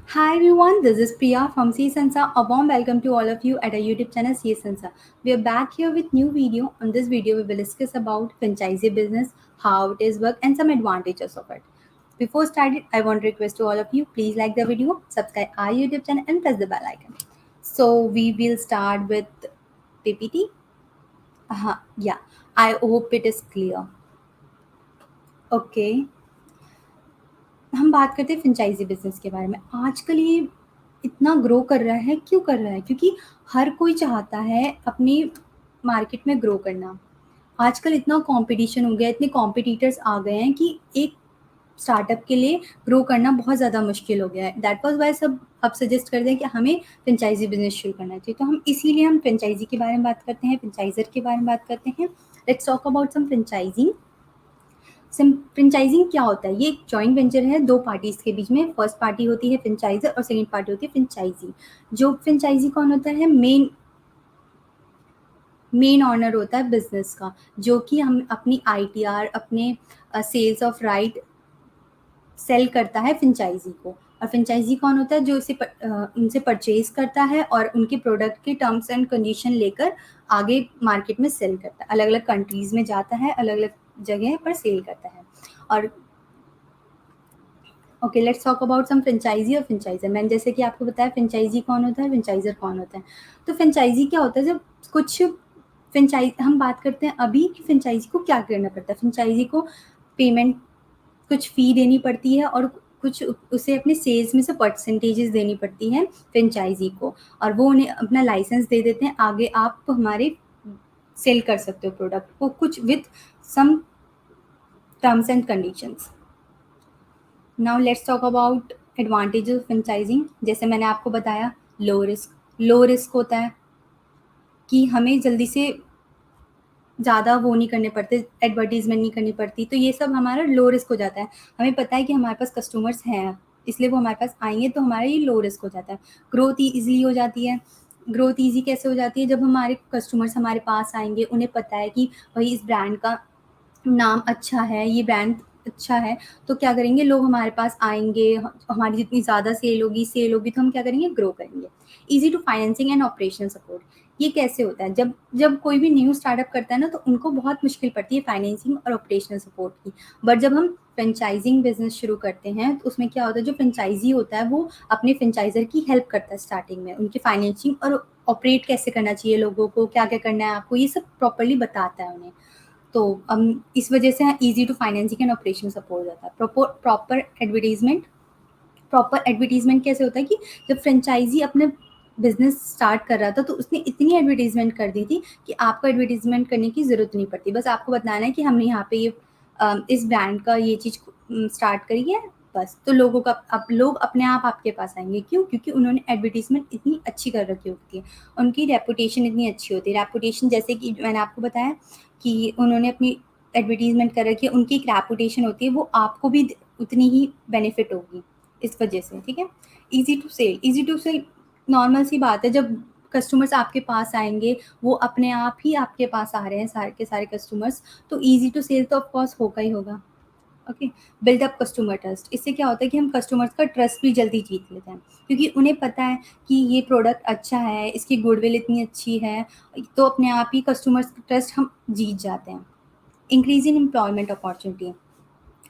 Hi everyone, this is Priya from C Sansa. A warm welcome to all of you at our YouTube channel C Sansa. We are back here with new video. On this video, we will discuss about franchisee business, how it is work, and some advantages of it. Before starting, I want to request to all of you, please like the video, subscribe our YouTube channel, and press the bell icon. So we will start with PPT. Yeah, I hope it is clear. Okay. हम बात करते हैं franchise business के बारे में। आजकल ये इतना ग्रो कर रहा है, क्यों कर रहा है? क्योंकि हर कोई चाहता है अपनी मार्केट में ग्रो करना। आजकल इतना कॉम्पिटिशन हो गया, इतने कॉम्पिटिटर्स आ गए हैं कि एक स्टार्टअप के लिए ग्रो करना बहुत ज़्यादा मुश्किल हो गया है। दैट वाज़ व्हाई सब अब सजेस्ट करते हैं कि हमें फ्रेंचाइजी बिज़नेस शुरू करना चाहिए। तो हम इसीलिए हम फ्रेंचाइजी के बारे में बात करते हैं, फ्रेंचाइज़र के बारे में बात करते हैं। Let's talk about some franchising. Franchising क्या होता है? ये एक जॉइंट वेंचर है दो पार्टीज के बीच में। फर्स्ट पार्टी होती है फ्रेंचाइजर और सेकंड पार्टी होती है फ्रेंचाइजी। जो फ्रेंचाइजी कौन होता है? मेन ऑनर होता है बिजनेस का, जो कि हम अपनी आईटीआर, अपने सेल्स ऑफ राइट सेल करता है फ्रेंचाइजी को। और फ्रेंचाइजी कौन होता है? जो उनसे परचेज करता है और उनके प्रोडक्ट के टर्म्स एंड कंडीशन लेकर आगे मार्केट में सेल करता है। अलग अलग कंट्रीज में जाता है, अलग अलग जगह पर सेल करता है। और okay, let's talk about some franchisee और फ्रेंचाइजर। मैंने जैसे कि आपको बताया फ्रेंचाइजी कौन होता है, फ्रेंचाइजर कौन होता है। तो फ्रेंचाइजी क्या होता है? जब कुछ फ्रेंचाइज हम बात करते हैं अभी कि फ्रेंचाइजी को क्या करना पड़ता है। फ्रेंचाइजी को पेमेंट, कुछ फ़ी देनी पड़ती है और कुछ उसे अपने सेल्स में से परसेंटेजेस देनी पड़ती है फ्रेंचाइजी को, और वो उन्हें अपना लाइसेंस दे देते हैं। आगे आप हमारे सेल कर सकते हो प्रोडक्ट को, कुछ with some terms and conditions. Now let's talk about advantages of franchising. जैसे मैंने आपको बताया, लो रिस्क होता है कि हमें जल्दी से ज़्यादा वो नहीं करने पड़ते, एडवर्टीजमेंट नहीं करनी पड़ती। तो ये सब हमारा लो रिस्क हो जाता है। हमें पता है कि हमारे पास कस्टमर्स हैं, इसलिए वो हमारे पास आएंगे, तो हमारा ये लो रिस्क हो जाता है। ग्रोथ ईजिली हो जाती है। ग्रोथ ईजी कैसे हो जाती है? जब हमारे कस्टमर्स हमारे पास आएंगे, उन्हें पता है कि भाई इस ब्रांड का नाम अच्छा है, ये ब्रांड अच्छा है, तो क्या करेंगे, लोग हमारे पास आएंगे। हमारी जितनी ज़्यादा सेल होगी तो हम क्या करेंगे, ग्रो करेंगे। Easy to financing and operational support. ये कैसे होता है? जब जब कोई भी न्यू स्टार्टअप करता है ना, तो उनको बहुत मुश्किल पड़ती है फाइनेंसिंग और ऑपरेशनल सपोर्ट की। बट जब हम फ्रेंचाइजिंग बिजनेस शुरू करते हैं, तो उसमें क्या होता है, जो फ्रेंचाइजी होता है वो अपने फ्रेंचाइजर की हेल्प करता है स्टार्टिंग में, उनकी फाइनेंसिंग और ऑपरेट कैसे करना चाहिए, लोगों को क्या क्या करना है आपको, ये सब प्रॉपरली बताता है उन्हें। तो इस वजह से easy to financing and operation support जाता है। प्रॉपर एडवर्टीजमेंट कैसे होता है कि जब फ्रेंचाइजी अपने बिजनेस स्टार्ट कर रहा था, तो उसने इतनी एडवर्टीजमेंट कर दी थी कि आपको एडवर्टीजमेंट करने की ज़रूरत नहीं पड़ती। बस आपको बताना है कि हमने यहाँ पे ये इस ब्रांड का ये चीज़ स्टार्ट करी है, बस। तो लोग अपने आप आपके पास आएंगे। क्यों? क्योंकि उन्होंने एडवर्टीजमेंट इतनी अच्छी कर रखी होती है, उनकी रेपुटेशन इतनी अच्छी होती है। रेपुटेशन जैसे कि मैंने आपको बताया कि उन्होंने अपनी एडवर्टीजमेंट कर रखी है, उनकी एक रेपुटेशन होती है, वो आपको भी उतनी ही बेनिफिट होगी इस वजह से। ठीक है। ईजी टू सेल नॉर्मल सी बात है। जब कस्टमर्स आपके पास आएंगे, वो अपने आप ही आपके पास आ रहे हैं, सारे के सारे कस्टमर्स, तो ईजी टू सेल तो ऑफकोर्स होगा ही होगा। Okay. Build up customer trust. इससे क्या होता है कि हम कस्टमर्स का ट्रस्ट भी जल्दी जीत लेते हैं, क्योंकि उन्हें पता है कि ये प्रोडक्ट अच्छा है, इसकी गुडविल इतनी अच्छी है, तो अपने आप ही कस्टमर्स का ट्रस्ट हम जीत जाते हैं। Increase in employment opportunity.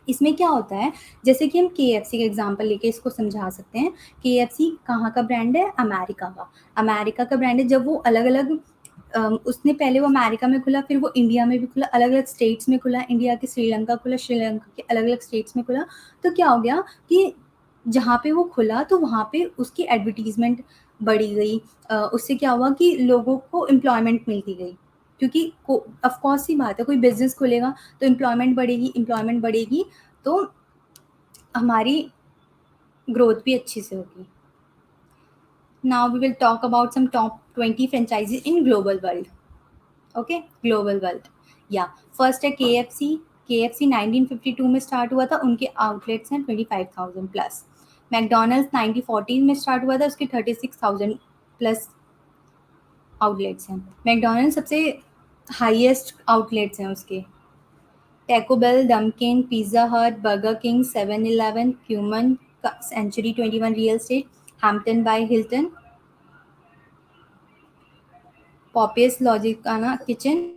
इसमें क्या होता है, जैसे कि हम केएफसी का एग्जांपल लेके इसको समझा सकते हैं। केएफसी कहाँ का ब्रांड है? अमेरिका का। अमेरिका का ब्रांड है। जब वो अलग अलग उसने पहले वो अमेरिका में खुला, फिर वो इंडिया में भी खुला, अलग अलग स्टेट्स में खुला, इंडिया के श्रीलंका खुला, श्रीलंका के अलग अलग स्टेट्स में खुला। तो क्या हो गया कि जहाँ पे वो खुला, तो वहाँ पे उसकी एडवर्टीजमेंट बढ़ी गई। उससे क्या हुआ कि लोगों को एम्प्लॉयमेंट मिलती गई, क्योंकि ऑफकोर्स सी बात है, कोई बिजनेस खुलेगा तो एम्प्लॉयमेंट बढ़ेगी, तो हमारी ग्रोथ भी अच्छी से होगी। Now we will talk about some top 20 franchisees in global world. Okay, global world. या फर्स्ट है केएफसी। केएफसी 1952 में स्टार्ट हुआ था, उनके आउटलेट्स हैं 25,000 प्लस। मैकडोनल्ड्स 1914 में स्टार्ट हुआ था, उसके 36,000 प्लस आउटलेट्स हैं। मैकडोनल्ड्स सबसे हाईएस्ट आउटलेट्स हैं उसके। टैको बेल, डमकिन, पिज़्ज़ा हट, burger king, 7-Eleven, cumin, Century 21 Real Estate, Hampton by Hilton, Popeyes Logicana Kitchen,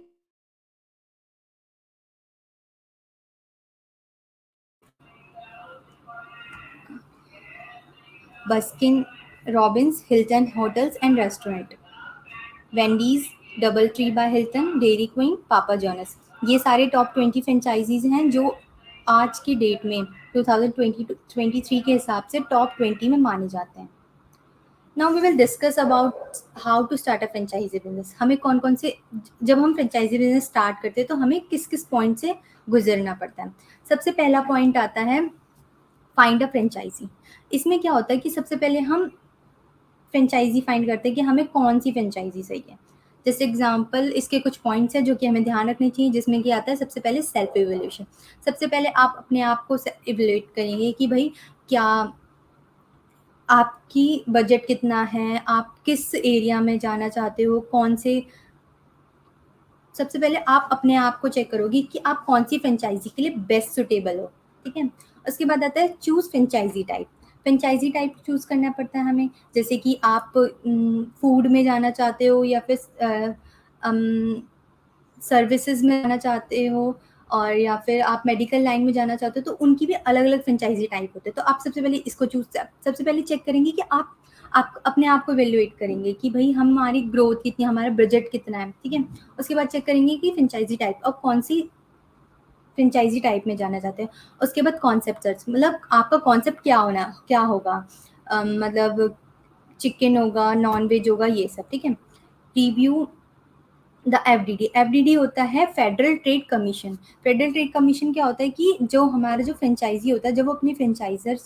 Baskin Robbins Hilton Hotels and Restaurant, वेंडीज, double tree by Hilton, dairy queen, पापा Jonas. ये सारे top 20 franchises हैं जो आज की date में 2023 के हिसाब से टॉप 20 में माने जाते हैं। Now we will discuss about how to start a franchisee business. हमें कौन कौन से, जब हम फ्रेंचाइजी बिजनेस स्टार्ट करते हैं तो हमें किस किस पॉइंट से गुजरना पड़ता है। सबसे पहला पॉइंट आता है फाइंड अ फ्रेंचाइजी। इसमें क्या होता है कि सबसे पहले हम फ्रेंचाइजी फाइंड करते हैं कि हमें कौन सी फ्रेंचाइजी सही है। जैसे एग्जांपल इसके कुछ पॉइंट्स हैं जो कि हमें ध्यान रखने चाहिए, जिसमें कि आता है सबसे पहले सेल्फ इवैल्यूएशन। सबसे पहले आप अपने आप को इवैल्यूएट करेंगे कि भाई क्या आपकी बजट कितना है, आप किस एरिया में जाना चाहते हो, कौन से, सबसे पहले आप अपने आप को चेक करोगे कि आप कौन सी फ्रेंचाइजी के लिए बेस्ट सुटेबल हो। ठीक है, उसके बाद आता है choose franchisee type. Franchisee type choose करना पड़ता है हमें, जैसे कि आप फूड में जाना चाहते हो या फिर सर्विसेज में जाना चाहते हो, और या फिर आप मेडिकल लाइन में जाना चाहते हो, तो उनकी भी अलग अलग फ्रेंचाइजी टाइप होते हैं। तो आप सबसे पहले इसको सबसे पहले चेक करेंगे कि आप अपने आप को वैल्यूएट करेंगे कि भाई हमारी ग्रोथ कितनी, हमारा बजट कितना है। ठीक है, उसके बाद चेक करेंगे कि फ्रेंचाइजी टाइप और कौन सी फ्रेंचाइजी टाइप में जाना चाहते हैं। उसके बाद कॉन्सेप्ट सर्च, मतलब आपका कॉन्सेप्ट क्या होगा, मतलब चिकन होगा, नॉन वेज होगा, ये सब। ठीक है, रिव्यू द एफडीडी। एफडीडी होता है federal trade commission. Federal trade commission क्या होता है कि जो हमारा जो फ्रेंचाइजी होता है, जब वो अपनी फ्रेंचाइजर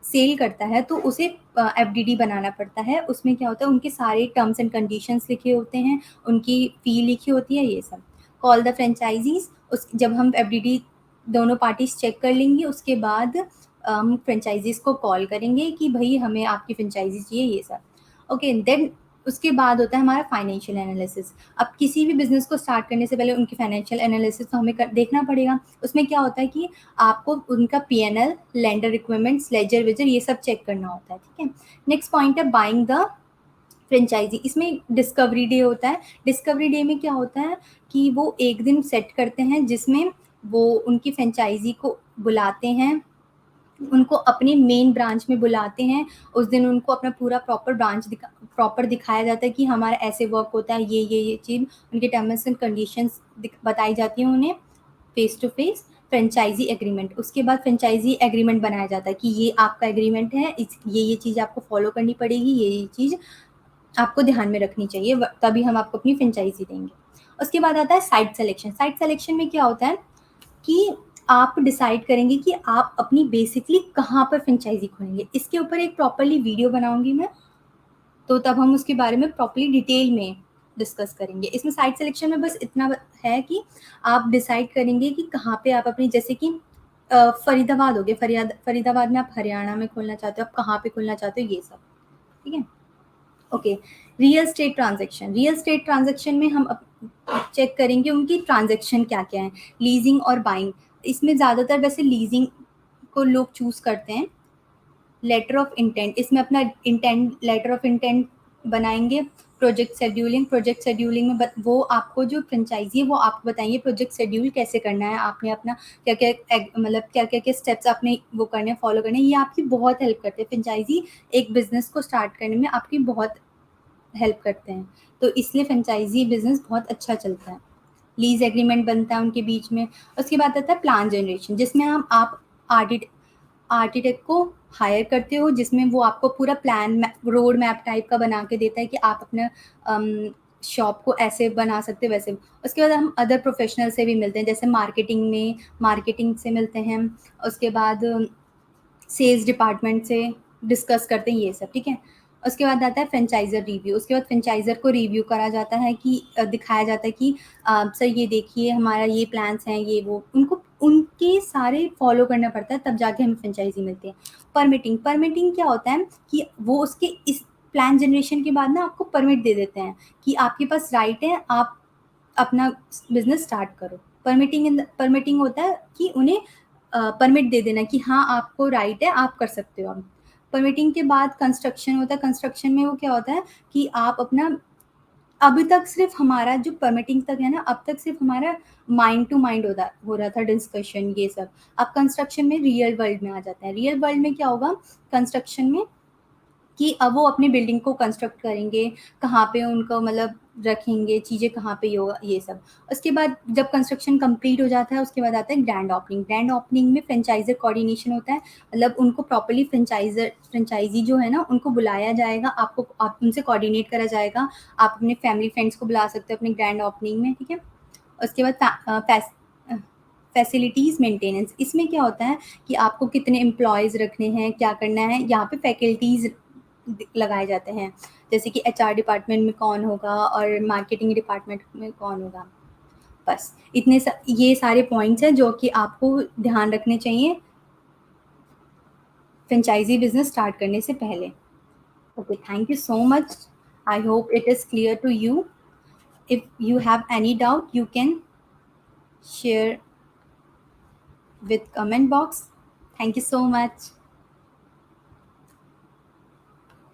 सेल करता है तो उसे एफडीडी बनाना पड़ता है। उसमें क्या होता है, उनके सारे टर्म्स एंड कंडीशंस लिखे होते हैं, उनकी फी लिखी होती है, ये सब। कॉल द फ्रेंचाइजीज, उस जब हम एफडीडी दोनों पार्टीज चेक कर लेंगी, उसके बाद हम फ्रेंचाइजीज को कॉल करेंगे कि भाई हमें आपकी फ्रेंचाइजी चाहिए, ये सब। ओके, देन उसके बाद होता है हमारा फाइनेंशियल एनालिसिस। अब किसी भी बिजनेस को स्टार्ट करने से पहले उनकी फाइनेंशियल एनालिसिस तो हमें देखना पड़ेगा। उसमें क्या होता है कि आपको उनका PNL, lender requirements, ledger wager, ये सब चेक करना होता है। ठीक है, नेक्स्ट पॉइंट है बाइंग द फ्रेंचाइजी। इसमें डिस्कवरी डे होता है। डिस्कवरी डे में क्या होता है कि वो एक दिन सेट करते हैं जिसमें वो उनकी फ्रेंचाइजी को बुलाते हैं, उनको अपने मेन ब्रांच में बुलाते हैं। उस दिन उनको अपना पूरा प्रॉपर दिखाया जाता है कि हमारा ऐसे वर्क होता है, ये चीज़, उनके टर्म्स एंड कंडीशंस बताई जाती हैं उन्हें face to face. Franchisee agreement, उसके बाद फ्रेंचाइजी एग्रीमेंट बनाया जाता है कि ये आपका एग्रीमेंट है, ये चीज़ आपको फॉलो करनी पड़ेगी, ये चीज़ आपको ध्यान में रखनी चाहिए, तभी हम आपको अपनी फ्रेंचाइजी देंगे। उसके बाद आता है साइट सिलेक्शन। साइट सिलेक्शन में क्या होता है कि आप डिसाइड करेंगे कि आप अपनी बेसिकली कहाँ पर फ्रेंचाइजी खोलेंगे। इसके ऊपर एक प्रॉपर्ली वीडियो बनाऊंगी मैं, तो तब हम उसके बारे में प्रॉपर्ली डिटेल में डिस्कस करेंगे। इसमें साइट सिलेक्शन में बस इतना है कि आप डिसाइड करेंगे कि कहाँ पे आप अपनी, जैसे कि फरीदाबाद हो गया, फरीदाबाद में आप हरियाणा में खोलना चाहते हो, आप कहाँ पे खोलना चाहते हो, ये सब। ठीक है, okay. Real estate transaction. Real estate transaction में हम चेक करेंगे उनकी ट्रांजेक्शन क्या क्या है, लीजिंग और बाइंग। इसमें ज़्यादातर वैसे लीजिंग को लोग चूज़ करते हैं। लेटर ऑफ इंटेंट, इसमें अपना लेटर ऑफ इंटेंट बनाएंगे। प्रोजेक्ट शेड्यूलिंग, प्रोजेक्ट शेड्यूलिंग में वो आपको जो फ्रेंचाइजी है वो आपको बताएंगे प्रोजेक्ट शेड्यूल कैसे करना है, आपने अपना क्या क्या मतलब क्या क्या क्या स्टेप्स आपने वो करने फॉलो करने हैं। ये आपकी बहुत हेल्प करते हैं, फ्रेंचाइजी एक बिजनेस को स्टार्ट करने में आपकी बहुत हेल्प करते हैं। तो इसलिए फ्रेंचाइजी बिजनेस बहुत अच्छा चलता है। लीज एग्रीमेंट बनता है उनके बीच में। उसके बाद आता है प्लान जनरेशन, जिसमें आप आर्किटेक्ट को हायर करते हो, जिसमें वो आपको पूरा प्लान रोड मैप टाइप का बना के देता है कि आप अपने शॉप को ऐसे बना सकते हो वैसे। उसके बाद हम अदर प्रोफेशनल से भी मिलते हैं, जैसे मार्केटिंग से मिलते हैं। उसके बाद सेल्स डिपार्टमेंट से डिस्कस करते हैं, ये सब। ठीक है, उसके बाद आता है फ्रेंचाइजर रिव्यू। उसके बाद फ्रेंचाइजर को रिव्यू करा जाता है कि दिखाया जाता है कि सर ये देखिए हमारा ये प्लान्स हैं, ये वो, उनको उनके सारे फॉलो करना पड़ता है, तब जाके हमें फ्रेंचाइजी मिलती है। परमिटिंग क्या होता है कि वो उसके इस प्लान जनरेशन के बाद ना आपको परमिट दे देते हैं कि आपके पास राइट है, आप अपना बिजनेस स्टार्ट करो। परमिटिंग होता है कि उन्हें परमिट दे देना कि हाँ आपको राइट है, आप कर सकते हो। अब परमिटिंग के बाद कंस्ट्रक्शन होता है। कंस्ट्रक्शन में वो क्या होता है कि आप अपना, अभी तक सिर्फ हमारा जो परमिटिंग तक है ना, अब तक सिर्फ हमारा माइंड टू माइंड हो रहा था डिस्कशन ये सब। अब कंस्ट्रक्शन में रियल वर्ल्ड में आ जाते हैं। रियल वर्ल्ड में क्या होगा कंस्ट्रक्शन में कि अब वो अपनी बिल्डिंग को कंस्ट्रक्ट करेंगे, कहाँ पे उनको मतलब रखेंगे, चीज़ें कहाँ पे होगा, ये सब। उसके बाद जब कंस्ट्रक्शन कंप्लीट हो जाता है, उसके बाद आता है ग्रैंड ओपनिंग। ग्रैंड ओपनिंग में फ्रेंचाइजर कोऑर्डिनेशन होता है, मतलब उनको प्रॉपर्ली फ्रेंचाइजी जो है ना, उनको बुलाया जाएगा, आपको आप उनसे कोऑर्डिनेट करा जाएगा। आप अपने फैमिली फ्रेंड्स को बुला सकते हो अपने ग्रैंड ओपनिंग में, ठीक है। उसके बाद फैसिलिटीज़ मेंटेनेंस, इसमें क्या होता है कि आपको कितने एम्प्लॉयज़ रखने हैं, क्या करना है, यहाँ पे फैकल्टीज़ लगाए जाते हैं, जैसे कि एचआर डिपार्टमेंट में कौन होगा और मार्केटिंग डिपार्टमेंट में कौन होगा। बस ये सारे पॉइंट्स हैं जो कि आपको ध्यान रखने चाहिए फ्रेंचाइजी बिजनेस स्टार्ट करने से पहले। Okay, thank you so much. I hope it is clear to you. If you have any doubt you can share with comment box. Thank you so much.